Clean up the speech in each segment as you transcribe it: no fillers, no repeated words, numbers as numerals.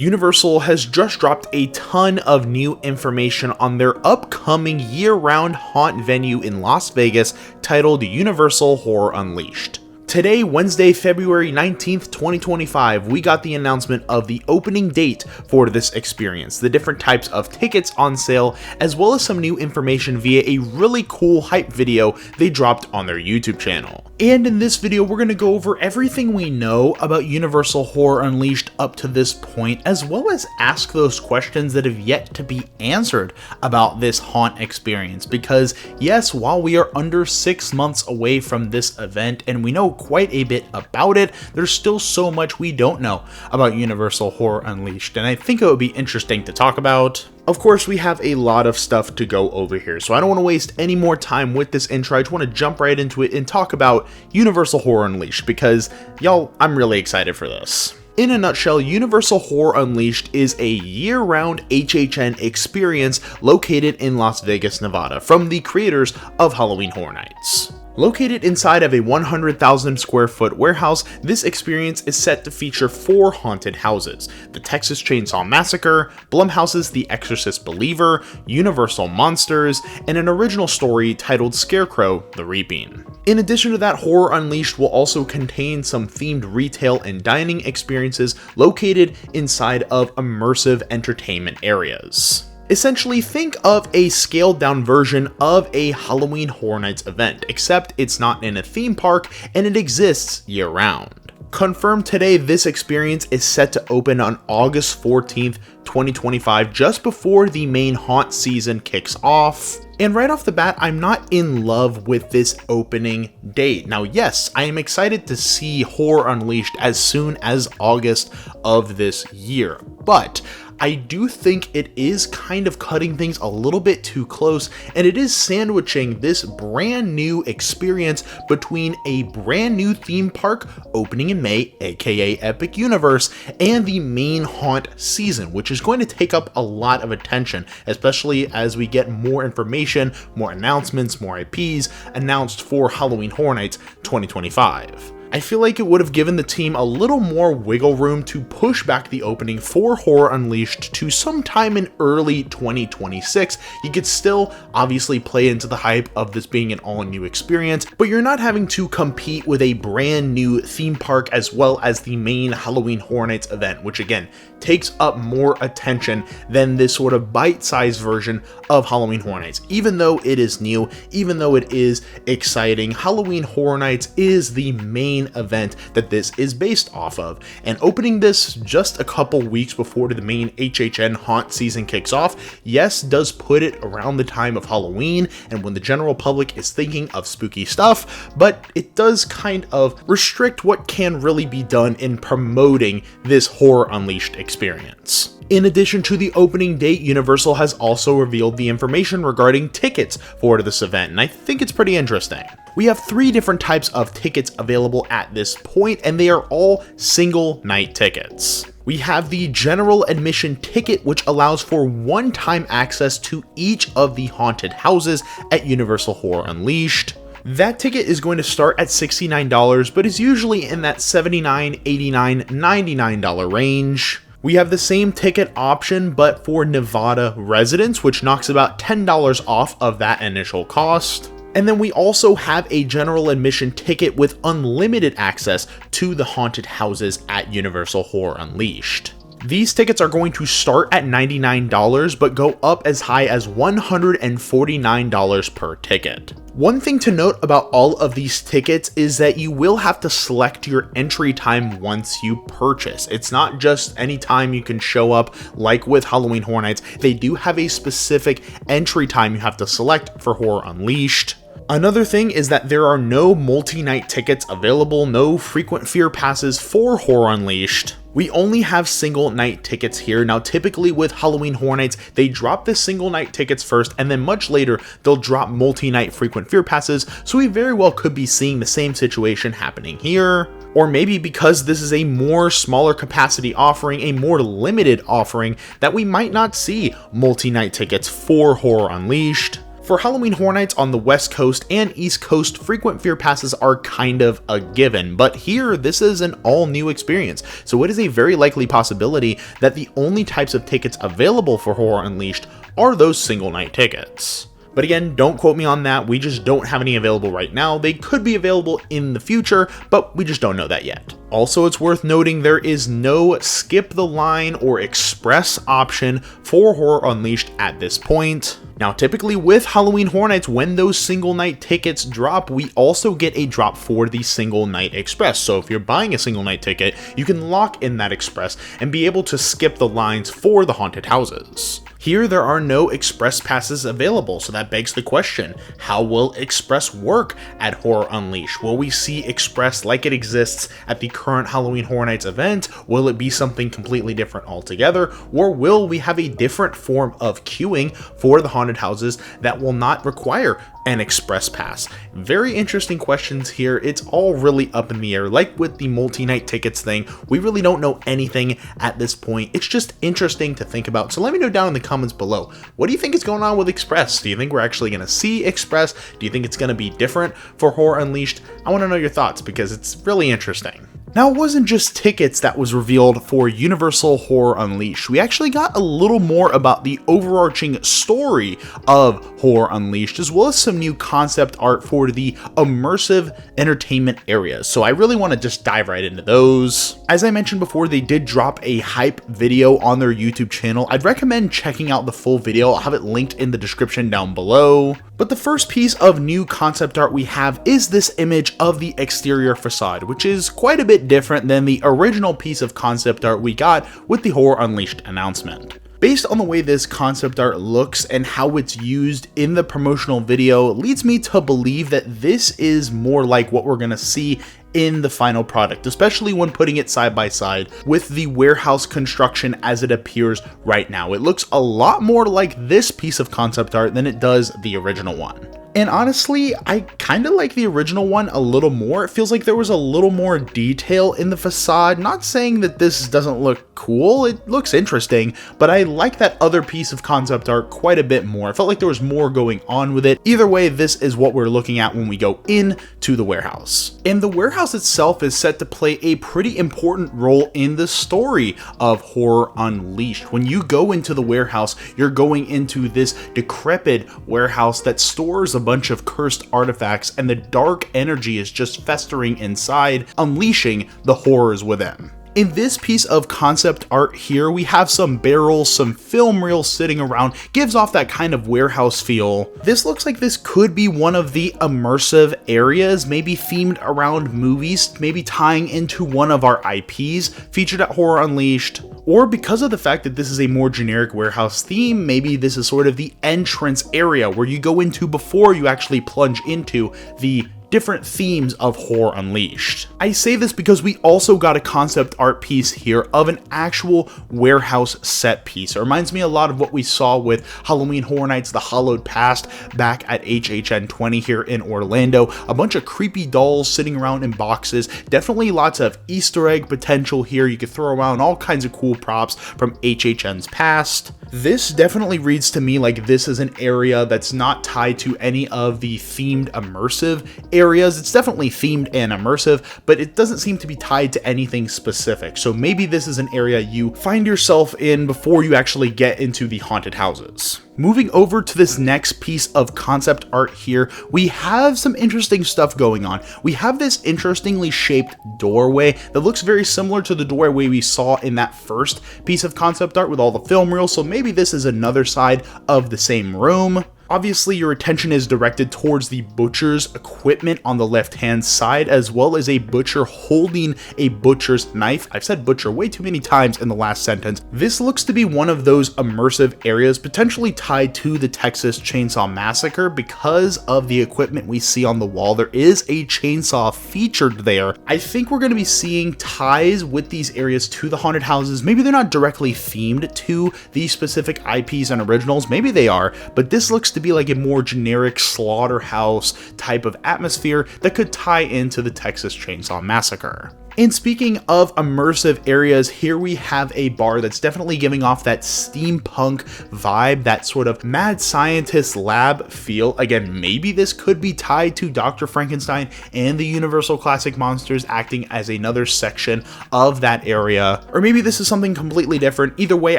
Universal has just dropped a ton of new information on their upcoming year-round haunt venue in Las Vegas titled Universal Horror Unleashed. Today, Wednesday, February 19th, 2025, we got the announcement of the opening date for this experience, the different types of tickets on sale, as well as some new information via a really cool hype video they dropped on their YouTube channel. And in this video, we're going to go over everything we know about Universal Horror Unleashed up to this point, as well as ask those questions that have yet to be answered about this haunt experience. Because yes, while we are under 6 months away from this event, and we know quite a bit about it, there's still so much we don't know about Universal Horror Unleashed, and I think it would be interesting to talk about. Of course, we have a lot of stuff to go over here, so I don't want to waste any more time with this intro. I just want to jump right into it and talk about Universal Horror Unleashed, because, y'all, I'm really excited for this. In a nutshell, Universal Horror Unleashed is a year-round HHN experience located in Las Vegas, Nevada, from the creators of Halloween Horror Nights. Located inside of a 100,000 square foot warehouse, this experience is set to feature 4 haunted houses: the Texas Chainsaw Massacre, Blumhouse's The Exorcist Believer, Universal Monsters, and an original story titled Scarecrow: The Reaping. In addition to that, Horror Unleashed will also contain some themed retail and dining experiences located inside of immersive entertainment areas. Essentially, think of a scaled down version of a Halloween Horror Nights event, except it's not in a theme park and it exists year round. Confirmed today, this experience is set to open on August 14th, 2025, just before the main haunt season kicks off. And right off the bat, I'm not in love with this opening date. Now, yes, I am excited to see Horror Unleashed as soon as August of this year, but I do think it is kind of cutting things a little bit too close, and it is sandwiching this brand new experience between a brand new theme park opening in May, aka Epic Universe, and the main haunt season, which is going to take up a lot of attention, especially as we get more information, more announcements, more IPs announced for Halloween Horror Nights 2025. I feel like it would have given the team a little more wiggle room to push back the opening for Horror Unleashed to sometime in early 2026. You could still obviously play into the hype of this being an all-new experience, but you're not having to compete with a brand new theme park as well as the main Halloween Horror Nights event, which again takes up more attention than this sort of bite-sized version of Halloween Horror Nights. Even though it is new, even though it is exciting, Halloween Horror Nights is the main event that this is based off of, and opening this just a couple weeks before the main HHN haunt season kicks off, yes, does put it around the time of Halloween and when the general public is thinking of spooky stuff, but it does kind of restrict what can really be done in promoting this Horror Unleashed experience. In addition to the opening date, Universal has also revealed the information regarding tickets for this event, and I think it's pretty interesting. We have 3 different types of tickets available at this point, and they are all single night tickets. We have the general admission ticket, which allows for one-time access to each of the haunted houses at Universal Horror Unleashed. That ticket is going to start at $69, but is usually in that $79, $89, $99 range. We have the same ticket option, but for Nevada residents, which knocks about $10 off of that initial cost. And then we also have a general admission ticket with unlimited access to the haunted houses at Universal Horror Unleashed. These tickets are going to start at $99, but go up as high as $149 per ticket. One thing to note about all of these tickets is that you will have to select your entry time once you purchase. It's not just any time you can show up like with Halloween Horror Nights. They do have a specific entry time you have to select for Horror Unleashed. Another thing is that there are no multi-night tickets available, no frequent fear passes for Horror Unleashed. We only have single night tickets here. Now, typically with Halloween Horror Nights, they drop the single night tickets first, and then much later, they'll drop multi-night frequent fear passes, so we very well could be seeing the same situation happening here. Or maybe because this is a more smaller capacity offering, a more limited offering, that we might not see multi-night tickets for Horror Unleashed. For Halloween Horror Nights on the West Coast and East Coast, frequent fear passes are kind of a given, but here this is an all-new experience, so it is a very likely possibility that the only types of tickets available for Horror Unleashed are those single night tickets. But again, don't quote me on that, we just don't have any available right now. They could be available in the future, but we just don't know that yet. Also, it's worth noting there is no skip the line or express option for Horror Unleashed at this point. Now, typically with Halloween Horror Nights, when those single night tickets drop, we also get a drop for the single night express. So if you're buying a single night ticket, you can lock in that express and be able to skip the lines for the haunted houses. Here, there are no express passes available, so that begs the question, how will express work at Horror Unleashed? Will we see express like it exists at the current Halloween Horror Nights event? Will it be something completely different altogether? Or will we have a different form of queuing for the haunted houses that will not require an express pass? Very interesting questions here. It's all really up in the air. Like with the multi-night tickets thing, we really don't know anything at this point. It's just interesting to think about. So let me know down in the comments below, what do you think is going on with express? Do you think we're actually going to see express? Do you think it's going to be different for Horror Unleashed? I want to know your thoughts because it's really interesting. Now, it wasn't just tickets that was revealed for Universal Horror Unleashed. We actually got a little more about the overarching story of Horror Unleashed, as well as some new concept art for the immersive entertainment areas. So I really want to just dive right into those. As I mentioned before, they did drop a hype video on their YouTube channel. I'd recommend checking out the full video. I'll have it linked in the description down below. But the first piece of new concept art we have is this image of the exterior facade, which is quite a bit different than the original piece of concept art we got with the Horror Unleashed announcement. Based on the way this concept art looks and how it's used in the promotional video, leads me to believe that this is more like what we're going to see in the final product, especially when putting it side by side with the warehouse construction as it appears right now. It looks a lot more like this piece of concept art than it does the original one. And honestly, I kind of like the original one a little more. It feels like there was a little more detail in the facade. Not saying that this doesn't look cool, it looks interesting, but I like that other piece of concept art quite a bit more. I felt like there was more going on with it. Either way, this is what we're looking at when we go into the warehouse. And the warehouse itself is set to play a pretty important role in the story of Horror Unleashed. When you go into the warehouse, you're going into this decrepit warehouse that stores a bunch of cursed artifacts, and the dark energy is just festering inside, unleashing the horrors within. In this piece of concept art here, we have some barrels, some film reels sitting around, gives off that kind of warehouse feel. This looks like this could be one of the immersive areas, maybe themed around movies, maybe tying into one of our IPs featured at Horror Unleashed. Or because of the fact that this is a more generic warehouse theme, maybe this is sort of the entrance area where you go into before you actually plunge into the different themes of Horror Unleashed. I say this because we also got a concept art piece here of an actual warehouse set piece. It reminds me a lot of what we saw with Halloween Horror Nights: The Hollowed Past back at HHN 20 here in Orlando. A bunch of creepy dolls sitting around in boxes. Definitely lots of Easter egg potential here. You could throw around all kinds of cool props from HHN's past. This definitely reads to me like this is an area that's not tied to any of the themed immersive areas. It's definitely themed and immersive, but it doesn't seem to be tied to anything specific. So maybe this is an area you find yourself in before you actually get into the haunted houses. Moving over to this next piece of concept art here, we have some interesting stuff going on. We have this interestingly shaped doorway that looks very similar to the doorway we saw in that first piece of concept art with all the film reels, so maybe this is another side of the same room. Obviously, your attention is directed towards the butcher's equipment on the left-hand side, as well as a butcher holding a butcher's knife. I've said butcher way too many times in the last sentence. This looks to be one of those immersive areas potentially tied to the Texas Chainsaw Massacre because of the equipment we see on the wall. There is a chainsaw featured there. I think we're going to be seeing ties with these areas to the haunted houses. Maybe they're not directly themed to these specific IPs and originals. Maybe they are, but this looks to be like a more generic slaughterhouse type of atmosphere that could tie into the Texas Chainsaw Massacre. And speaking of immersive areas, here we have a bar that's definitely giving off that steampunk vibe, that sort of mad scientist lab feel. Again, maybe this could be tied to Dr. Frankenstein and the Universal Classic Monsters acting as another section of that area. Or maybe this is something completely different. Either way,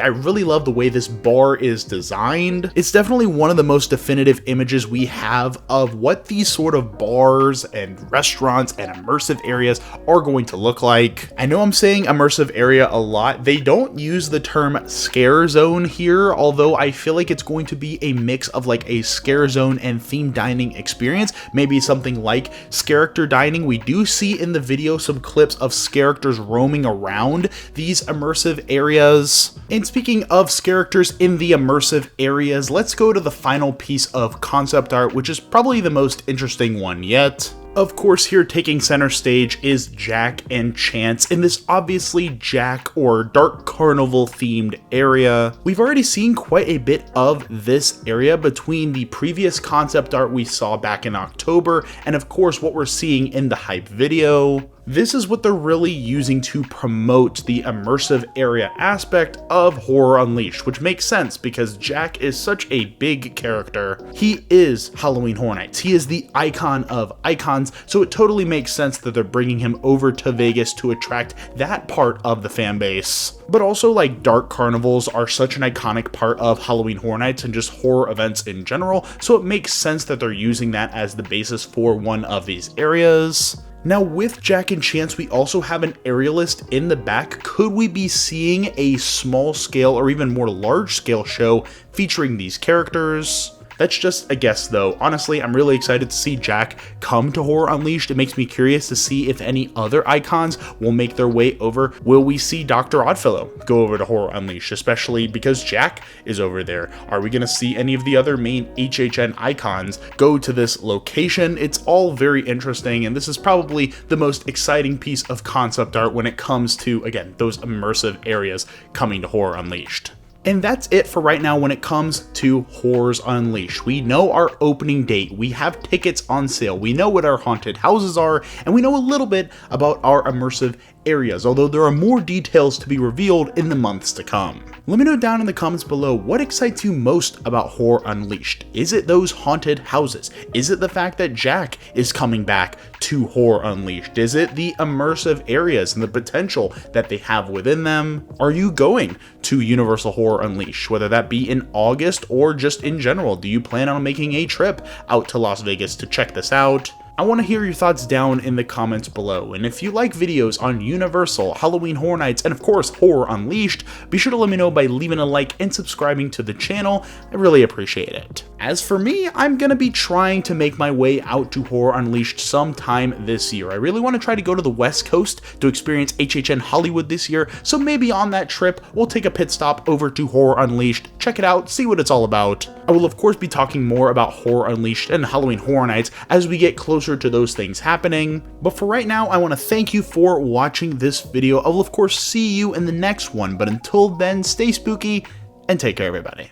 I really love the way this bar is designed. It's definitely one of the most definitive images we have of what these sort of bars and restaurants and immersive areas are going to look like. I know I'm saying immersive area a lot. They don't use the term scare zone here, although I feel like it's going to be a mix of like a scare zone and themed dining experience, maybe something like character dining. We do see in the video some clips of characters roaming around these immersive areas. And speaking of characters in the immersive areas, let's go to the final piece of concept art, which is probably the most interesting one yet. Of course, here taking center stage is Jack and Chance in this obviously Jack or Dark Carnival themed area. We've already seen quite a bit of this area between the previous concept art we saw back in October and of course what we're seeing in the hype video. This is what they're really using to promote the immersive area aspect of Horror Unleashed, which makes sense because Jack is such a big character. He is Halloween Horror Nights. He is the icon of icons, so it totally makes sense that they're bringing him over to Vegas to attract that part of the fan base. But also, like, dark carnivals are such an iconic part of Halloween Horror Nights and just horror events in general, so it makes sense that they're using that as the basis for one of these areas. Now with Jack and Chance, we also have an aerialist in the back. Could we be seeing a small scale or even more large scale show featuring these characters? That's just a guess though. Honestly, I'm really excited to see Jack come to Horror Unleashed. It makes me curious to see if any other icons will make their way over. Will we see Dr. Oddfellow go over to Horror Unleashed, especially because Jack is over there? Are we going to see any of the other main HHN icons go to this location? It's all very interesting, and this is probably the most exciting piece of concept art when it comes to, again, those immersive areas coming to Horror Unleashed. And that's it for right now when it comes to Horrors Unleashed. We know our opening date, we have tickets on sale, we know what our haunted houses are, and we know a little bit about our immersive areas, although there are more details to be revealed in the months to come. Let me know down in the comments below what excites you most about Horror Unleashed. Is it those haunted houses? Is it the fact that Jack is coming back to Horror Unleashed? Is it the immersive areas and the potential that they have within them? Are you going to Universal Horror Unleashed, whether that be in August or just in general? Do you plan on making a trip out to Las Vegas to check this out? I want to hear your thoughts down in the comments below, and if you like videos on Universal, Halloween Horror Nights, and of course Horror Unleashed, be sure to let me know by leaving a like and subscribing to the channel. I really appreciate it. As for me, I'm gonna be trying to make my way out to Horror Unleashed sometime this year. I really want to try to go to the West Coast to experience HHN Hollywood this year, so maybe on that trip, we'll take a pit stop over to Horror Unleashed, check it out, see what it's all about. I will of course be talking more about Horror Unleashed and Halloween Horror Nights as we get closer to those things happening. But for right now, I want to thank you for watching this video. I will of course see you in the next one, but until then, stay spooky and take care everybody.